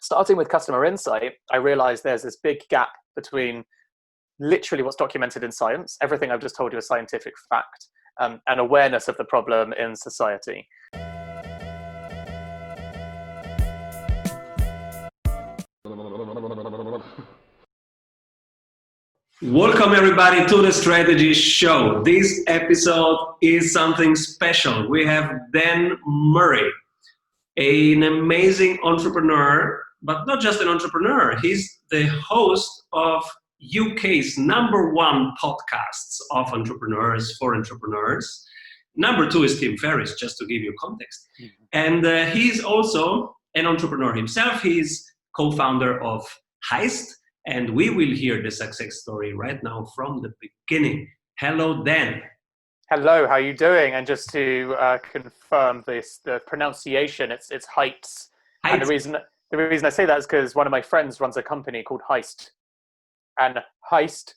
Starting with customer insight, I realized there's this big gap between literally what's documented in science, everything I've just told you is scientific fact, and awareness of the problem in society. Welcome everybody to the Strategy Show. This episode is something special. We have Dan Murray, an amazing entrepreneur, but not just an entrepreneur. He's the host of UK's #1 podcasts of entrepreneurs for entrepreneurs. Number 2 is Tim Ferriss, just to give you context. And he's also an entrepreneur himself. He's co-founder of Heist, and we will hear the success story right now from the beginning. Hello, Dan. Hello, how are you doing? And just to confirm this, the pronunciation, it's Heights. And the reason I say that is because one of my friends runs a company called Heist. And Heist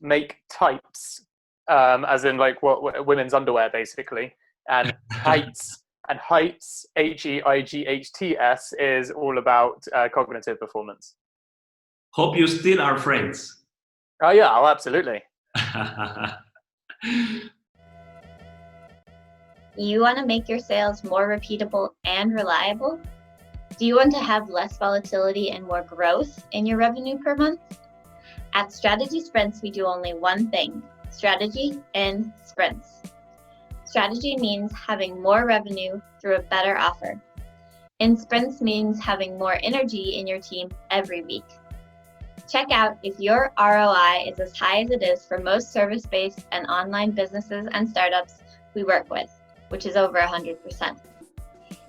make tights, as in like what women's underwear, basically. And Heights, Heights, is all about cognitive performance. Hope you still are friends. Oh yeah, oh, absolutely. You want to make your sales more repeatable and reliable? Do you want to have less volatility and more growth in your revenue per month? At Strategy Sprints, we do only one thing: strategy in sprints. Strategy means having more revenue through a better offer. In sprints means having more energy in your team every week. Check out if your ROI is as high as it is for most service-based and online businesses and startups we work with, which is over 100%.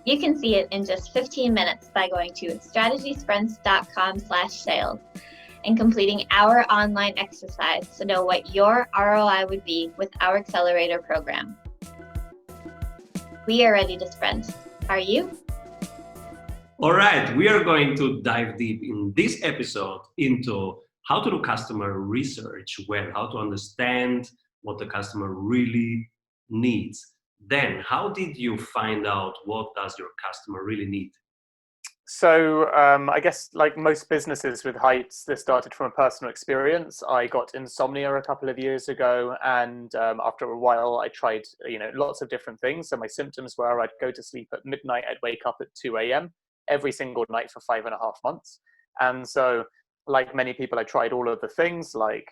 You can see it in just 15 minutes by going to strategysprints.com/sales and completing our online exercise to know what your ROI would be with our accelerator program. We are ready to sprint. Are you? All right, we are going to dive deep in this episode into how to do customer research well, how to understand what the customer really needs. Then, how did you find out what does your customer really need? So I guess like most businesses with Heights, this started from a personal experience. I got insomnia a couple of years ago, and after a while I tried lots of different things. So my symptoms were I'd go to sleep at midnight, I'd wake up at 2 a.m. every single night for 5.5 months. And so like many people, I tried all of the things like,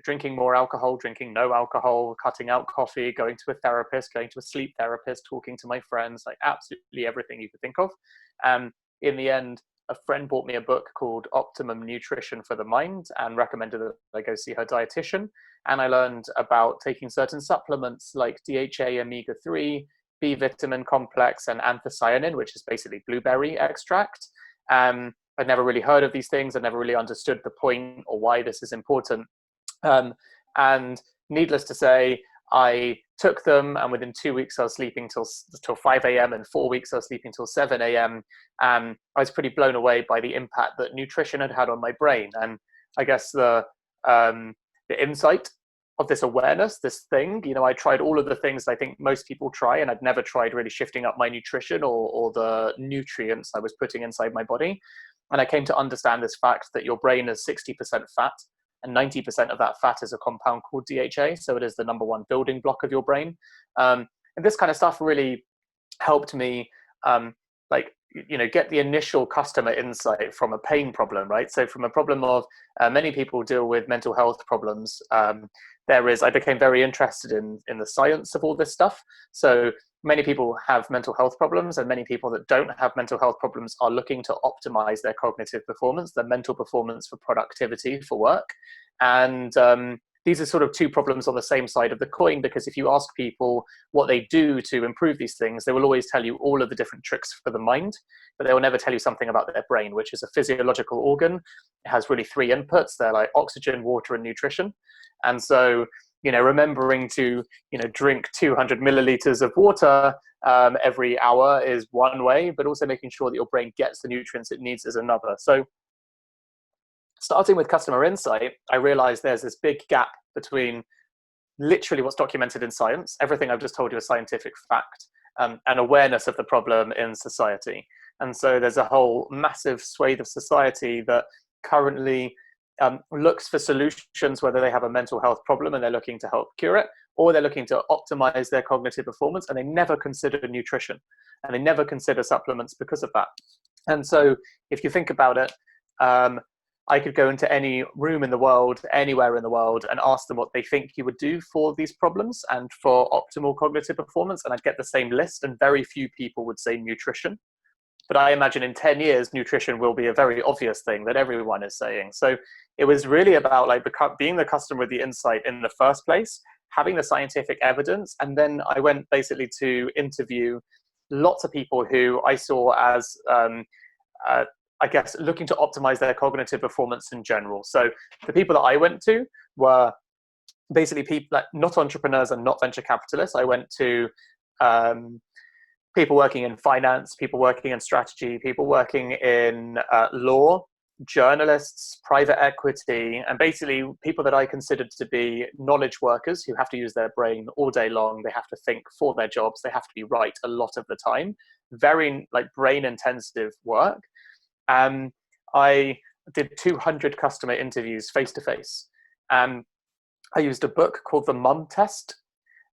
drinking more alcohol, drinking no alcohol, cutting out coffee, going to a therapist, going to a sleep therapist, talking to my friends, like absolutely everything you could think of. In the end, a friend bought me a book called Optimum Nutrition for the Mind and recommended that I go see her dietitian. And I learned about taking certain supplements like DHA, omega-3, B vitamin complex, and anthocyanin, which is basically blueberry extract. I'd never really heard of these things. I never really understood the point or why this is important. And needless to say, I took them, and within 2 weeks I was sleeping till 5 a.m. and 4 weeks I was sleeping till 7 a.m. I was pretty blown away by the impact that nutrition had on my brain. And I guess the insight of this awareness, this thing, I tried all of the things I think most people try, and I'd never tried really shifting up my nutrition or the nutrients I was putting inside my body. And I came to understand this fact that your brain is 60% fat, and 90% of that fat is a compound called DHA. So it is the #1 building block of your brain. And this kind of stuff really helped me get the initial customer insight from a pain problem, right? So from a problem of many people deal with mental health problems, I became very interested in the science of all this stuff. So many people have mental health problems, and many people that don't have mental health problems are looking to optimize their cognitive performance, their mental performance for productivity, for work. And these are sort of two problems on the same side of the coin, because if you ask people what they do to improve these things, they will always tell you all of the different tricks for the mind, but they will never tell you something about their brain, which is a physiological organ. It has really 3 inputs. They're like oxygen, water, and nutrition. And so, remembering to, drink 200 milliliters of water every hour is one way, but also making sure that your brain gets the nutrients it needs is another. So starting with customer insight, I realized there's this big gap between literally what's documented in science, everything I've just told you is scientific fact, and awareness of the problem in society. And so there's a whole massive swathe of society that currently looks for solutions, whether they have a mental health problem and they're looking to help cure it, or they're looking to optimize their cognitive performance, and they never consider nutrition and they never consider supplements because of that. And so if you think about it, I could go into any room in the world, anywhere in the world, and ask them what they think you would do for these problems and for optimal cognitive performance, and I'd get the same list, and very few people would say nutrition. But I imagine in 10 years, nutrition will be a very obvious thing that everyone is saying. So it was really about like being the customer with the insight in the first place, having the scientific evidence. And then I went basically to interview lots of people who I saw as, I guess, looking to optimize their cognitive performance in general. So the people that I went to were basically people like not entrepreneurs and not venture capitalists. I went to people working in finance, people working in strategy, people working in law, journalists, private equity, and basically people that I considered to be knowledge workers who have to use their brain all day long. They have to think for their jobs. They have to be right a lot of the time. Very like brain intensive work. I did 200 customer interviews face to face. I used a book called The Mum Test.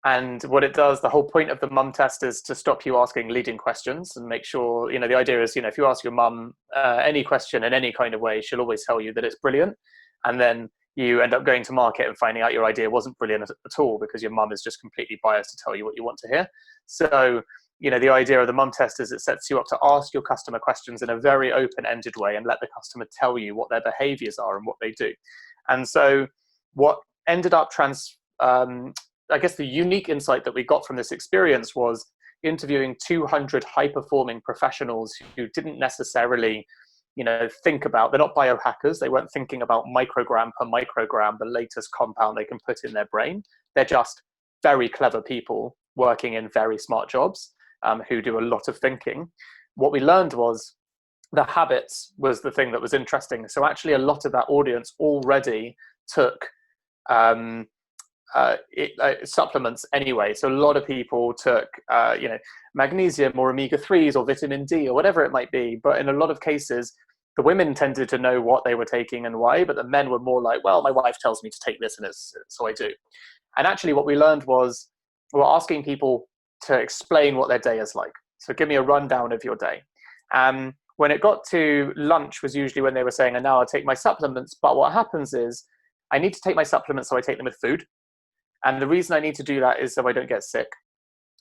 And what it does, the whole point of the mum test is to stop you asking leading questions and make sure, the idea is, if you ask your mum any question in any kind of way, she'll always tell you that it's brilliant. And then you end up going to market and finding out your idea wasn't brilliant at all because your mum is just completely biased to tell you what you want to hear. So, the idea of the mum test is it sets you up to ask your customer questions in a very open-ended way and let the customer tell you what their behaviors are and what they do. And so what ended up I guess the unique insight that we got from this experience was interviewing 200 high-performing professionals who didn't necessarily, think about, they're not biohackers. They weren't thinking about microgram per microgram, the latest compound they can put in their brain. They're just very clever people working in very smart jobs who do a lot of thinking. What we learned was the habits was the thing that was interesting. So actually a lot of that audience already took supplements anyway. So a lot of people took, magnesium or omega-3s or vitamin D or whatever it might be. But in a lot of cases, the women tended to know what they were taking and why, but the men were more like, well, my wife tells me to take this and so I do. And actually what we learned was we're asking people to explain what their day is like. So give me a rundown of your day. When it got to lunch was usually when they were saying, and now I'll take my supplements. But what happens is I need to take my supplements, so I take them with food. And the reason I need to do that is so I don't get sick.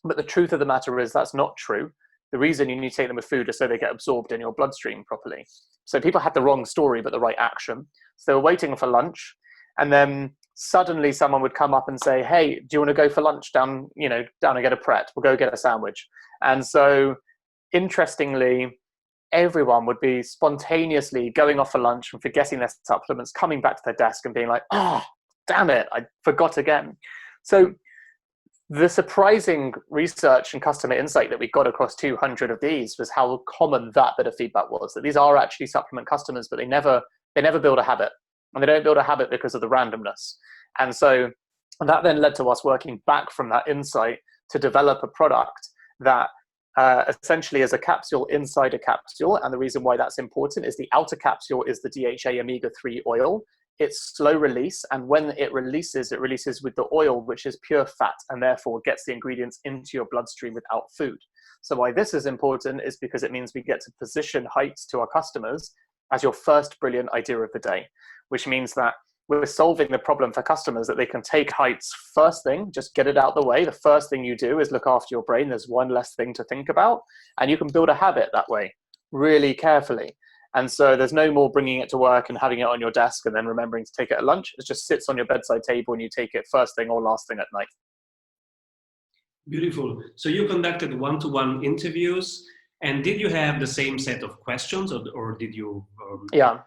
But the truth of the matter is that's not true. The reason you need to take them with food is so they get absorbed in your bloodstream properly. So people had the wrong story, but the right action. So they were waiting for lunch. And then suddenly someone would come up and say, hey, do you want to go for lunch down and get a Pret? We'll go get a sandwich. And so interestingly, everyone would be spontaneously going off for lunch and forgetting their supplements, coming back to their desk and being like, damn it, I forgot again. So the surprising research and customer insight that we got across 200 of these was how common that bit of feedback was, that these are actually supplement customers, but they never build a habit. And they don't build a habit because of the randomness. And so that then led to us working back from that insight to develop a product that essentially is a capsule inside a capsule. And the reason why that's important is the outer capsule is the DHA omega-3 oil. It's slow release, and when it releases with the oil, which is pure fat, and therefore gets the ingredients into your bloodstream without food. So why this is important is because it means we get to position heights to our customers as your first brilliant idea of the day, which means that we're solving the problem for customers that they can take heights first thing, just get it out the way. The first thing you do is look after your brain. There's one less thing to think about, and you can build a habit that way really carefully. And so there's no more bringing it to work and having it on your desk and then remembering to take it at lunch. It just sits on your bedside table and you take it first thing or last thing at night. Beautiful. So you conducted one-to-one interviews, and did you have the same set of questions or did you? Yeah,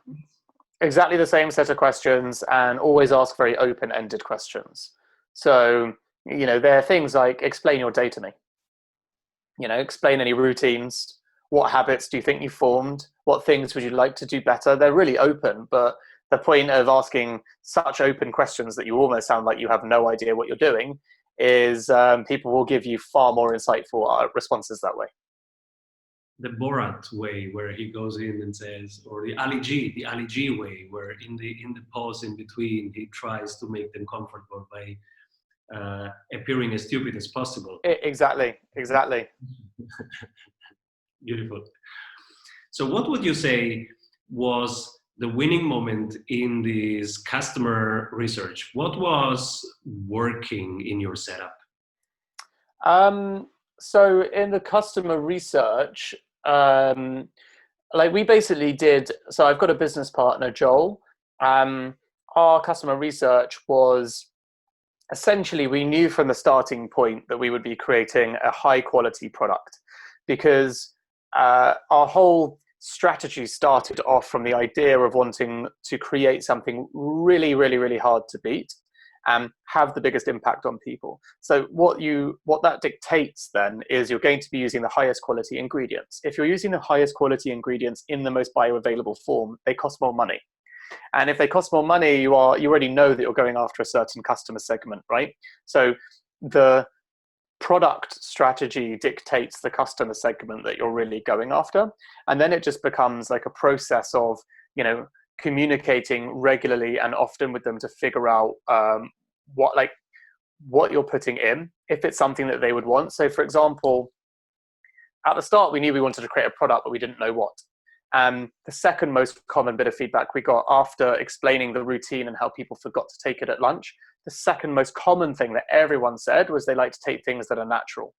exactly the same set of questions, and always ask very open-ended questions. So, there are things like explain your day to me. Explain any routines. What habits do you think you formed? What things would you like to do better? They're really open, but the point of asking such open questions that you almost sound like you have no idea what you're doing is people will give you far more insightful responses that way. The Borat way, where he goes in and says, or the Ali G way, where in the pause in between, he tries to make them comfortable by appearing as stupid as possible. Exactly. Beautiful. So what would you say was the winning moment in this customer research? What was working in your setup? So in the customer research, like we basically did, so I've got a business partner, Joel. Our customer research was essentially, we knew from the starting point that we would be creating a high quality product, because our whole strategy started off from the idea of wanting to create something really, really, really hard to beat and have the biggest impact on people. So what that dictates then is you're going to be using the highest quality ingredients. If you're using the highest quality ingredients in the most bioavailable form, they cost more money. And if they cost more money, you already know that you're going after a certain customer segment, right? So the product strategy dictates the customer segment that you're really going after. And then it just becomes like a process of, communicating regularly and often with them to figure out what you're putting in, if it's something that they would want. So for example, at the start, we knew we wanted to create a product, but we didn't know what. The second most common bit of feedback we got after explaining the routine and how people forgot to take it at lunch, the second most common thing that everyone said was they like to take things that are natural.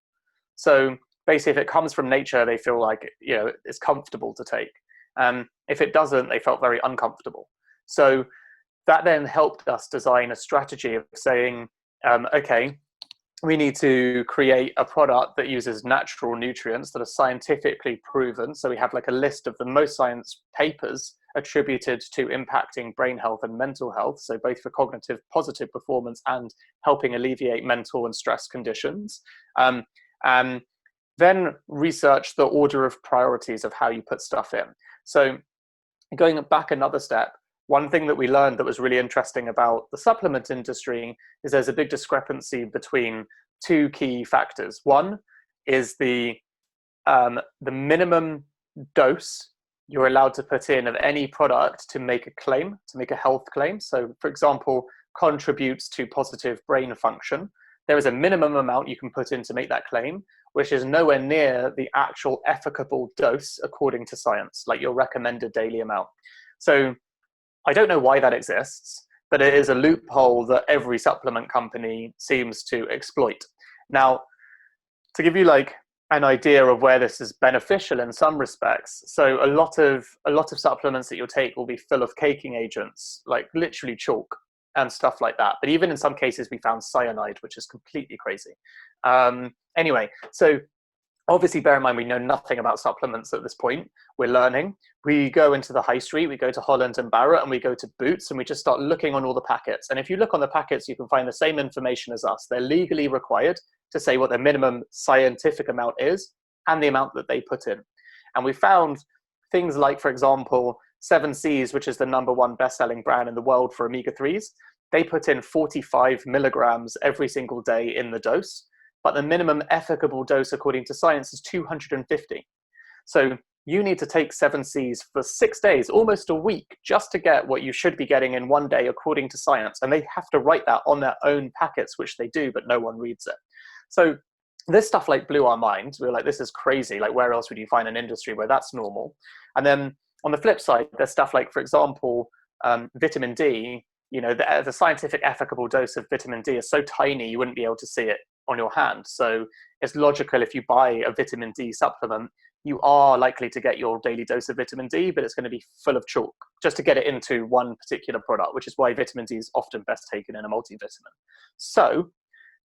So basically, if it comes from nature, they feel like it's comfortable to take. If it doesn't, they felt very uncomfortable. So that then helped us design a strategy of saying, okay, we need to create a product that uses natural nutrients that are scientifically proven. So we have like a list of the most science papers attributed to impacting brain health and mental health. So both for cognitive positive performance and helping alleviate mental and stress conditions. And then research the order of priorities of how you put stuff in. So going back another step, one thing that we learned that was really interesting about the supplement industry is there's a big discrepancy between two key factors. One is the minimum dose you're allowed to put in of any product to make a claim, to make a health claim. So for example, contributes to positive brain function. There is a minimum amount you can put in to make that claim, which is nowhere near the actual efficable dose according to science, like your recommended daily amount. So I don't know why that exists, but it is a loophole that every supplement company seems to exploit. Now, to give you like an idea of where this is beneficial in some respects, so a lot of supplements that you'll take will be full of caking agents, like literally chalk and stuff like that. But even in some cases, we found cyanide, which is completely crazy. Anyway, so obviously bear in mind, we know nothing about supplements at this point. We're learning. We go into the high street, we go to Holland and Barrett, and we go to Boots, and we just start looking on all the packets. And if you look on the packets, you can find the same information as us. They're legally required to say what their minimum scientific amount is and the amount that they put in. And we found things like, for example, 7Cs, which is the #1 best-selling brand in the world for omega-3s. They put in 45 milligrams every single day in the dose, but the minimum efficable dose according to science is 250. So you need to take 7Cs for 6 days, almost a week, just to get what you should be getting in one day according to science. And they have to write that on their own packets, which they do, but no one reads it. So this stuff like blew our mind. We were like, this is crazy. Like, where else would you find an industry where that's normal? And then on the flip side, there's stuff like, for example, vitamin D. The scientific efficable dose of vitamin D is so tiny, you wouldn't be able to see it on your hand. So it's logical, if you buy a vitamin D supplement, you are likely to get your daily dose of vitamin D, but it's going to be full of chalk just to get it into one particular product, which is why vitamin D is often best taken in a multivitamin. So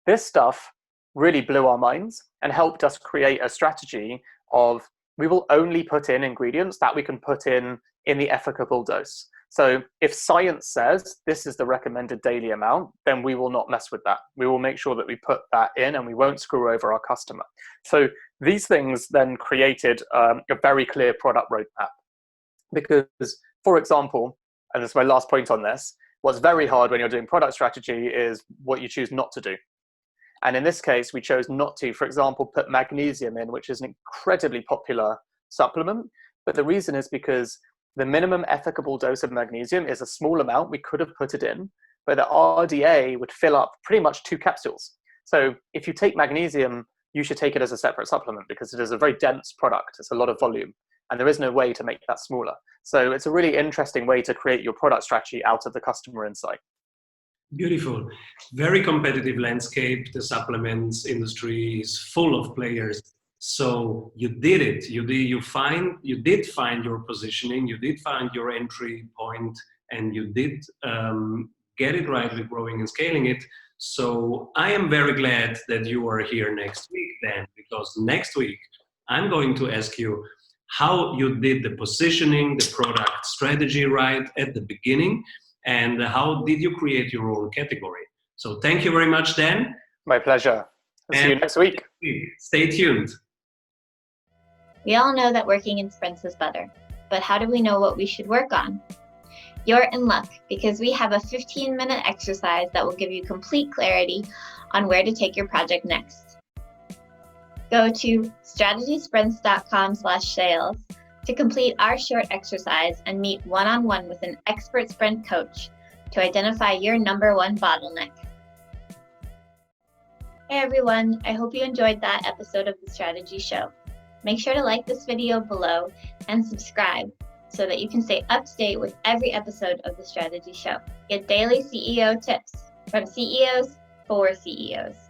this stuff really blew our minds and helped us create a strategy of, we will only put in ingredients that we can put in the efficable dose. So if science says this is the recommended daily amount, then we will not mess with that. We will make sure that we put that in and we won't screw over our customer. So these things then created a very clear product roadmap. Because, for example, and this is my last point on this, what's very hard when you're doing product strategy is what you choose not to do. And in this case, we chose not to, for example, put magnesium in, which is an incredibly popular supplement. But the reason is because the minimum ethical dose of magnesium is a small amount. We could have put it in, but the RDA would fill up pretty much 2 capsules. So if you take magnesium, you should take it as a separate supplement because it is a very dense product. It's a lot of volume, and there is no way to make that smaller. So it's a really interesting way to create your product strategy out of the customer insight. Beautiful. Very competitive landscape. The supplements industry is full of players. So you did it. You did find your positioning. You did find your entry point, and you did get it right with growing and scaling it. So I am very glad that you are here next week, Dan, because next week I'm going to ask you how you did the positioning, the product strategy right at the beginning, and how did you create your own category. So thank you very much, Dan. My pleasure. I'll see you next week. Stay tuned. We all know that working in sprints is better, but how do we know what we should work on? You're in luck because we have a 15-minute exercise that will give you complete clarity on where to take your project next. Go to strategysprints.com/sales to complete our short exercise and meet one-on-one with an expert sprint coach to identify your #1 bottleneck. Hey everyone, I hope you enjoyed that episode of the Strategy Show. Make sure to like this video below and subscribe so that you can stay up to date with every episode of the Strategy Show. Get daily CEO tips from CEOs for CEOs.